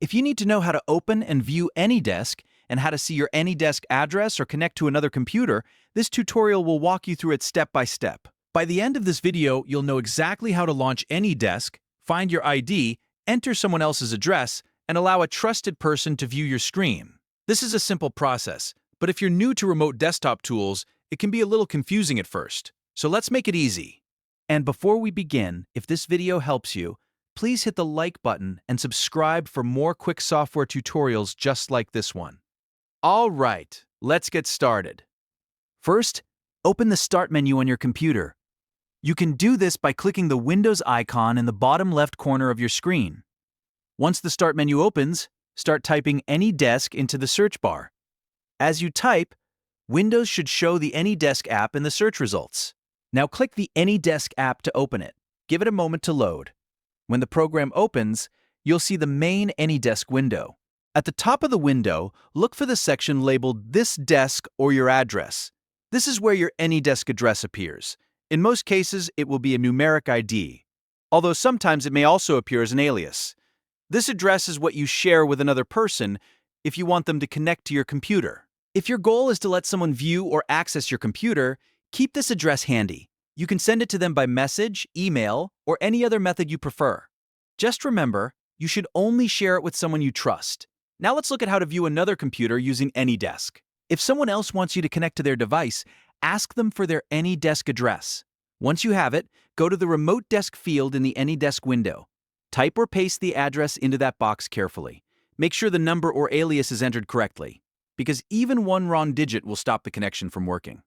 If you need to know how to open and view AnyDesk and how to see your AnyDesk address or connect to another computer, this tutorial will walk you through it step by step. By the end of this video, you'll know exactly how to launch AnyDesk, find your ID, enter someone else's address, and allow a trusted person to view your screen. This is a simple process, but if you're new to remote desktop tools, it can be a little confusing at first. So let's make it easy. And before we begin, if this video helps you, please hit the like button and subscribe for more quick software tutorials just like this one. All right, let's get started. First, open the Start menu on your computer. You can do this by clicking the Windows icon in the bottom left corner of your screen. Once the Start menu opens, start typing AnyDesk into the search bar. As you type, Windows should show the AnyDesk app in the search results. Now click the AnyDesk app to open it. Give it a moment to load. When the program opens, you'll see the main AnyDesk window. At the top of the window, look for the section labeled This Desk or Your Address. This is where your AnyDesk address appears. In most cases, it will be a numeric ID, although sometimes it may also appear as an alias. This address is what you share with another person if you want them to connect to your computer. If your goal is to let someone view or access your computer, keep this address handy. You can send it to them by message, email, or any other method you prefer. Just remember, you should only share it with someone you trust. Now let's look at how to view another computer using AnyDesk. If someone else wants you to connect to their device, ask them for their AnyDesk address. Once you have it, go to the Remote Desk field in the AnyDesk window. Type or paste the address into that box carefully. Make sure the number or alias is entered correctly, because even one wrong digit will stop the connection from working.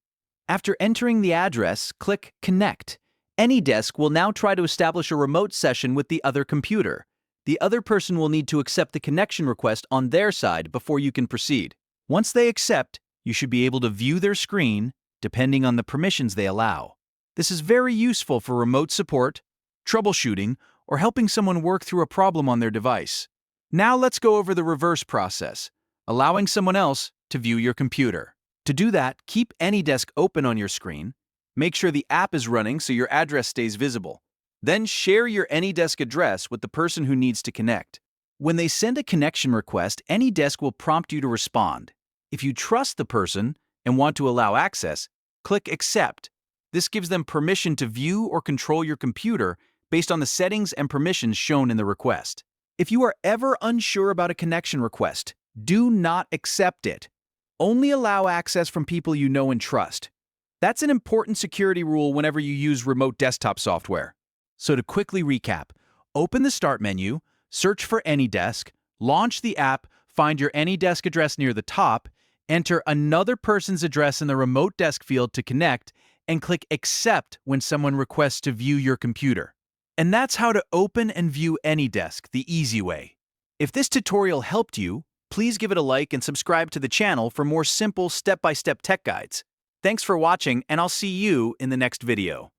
After entering the address, click Connect. AnyDesk will now try to establish a remote session with the other computer. The other person will need to accept the connection request on their side before you can proceed. Once they accept, you should be able to view their screen, depending on the permissions they allow. This is very useful for remote support, troubleshooting, or helping someone work through a problem on their device. Now let's go over the reverse process, allowing someone else to view your computer. To do that, keep AnyDesk open on your screen. Make sure the app is running so your address stays visible. Then share your AnyDesk address with the person who needs to connect. When they send a connection request, AnyDesk will prompt you to respond. If you trust the person and want to allow access, click Accept. This gives them permission to view or control your computer based on the settings and permissions shown in the request. If you are ever unsure about a connection request, do not accept it. Only allow access from people you know and trust. That's an important security rule whenever you use remote desktop software. So to quickly recap, open the Start menu, search for AnyDesk, launch the app, find your AnyDesk address near the top, enter another person's address in the Remote Desk field to connect, and click Accept when someone requests to view your computer. And that's how to open and view AnyDesk the easy way. If this tutorial helped you, please give it a like and subscribe to the channel for more simple step-by-step tech guides. Thanks for watching, and I'll see you in the next video.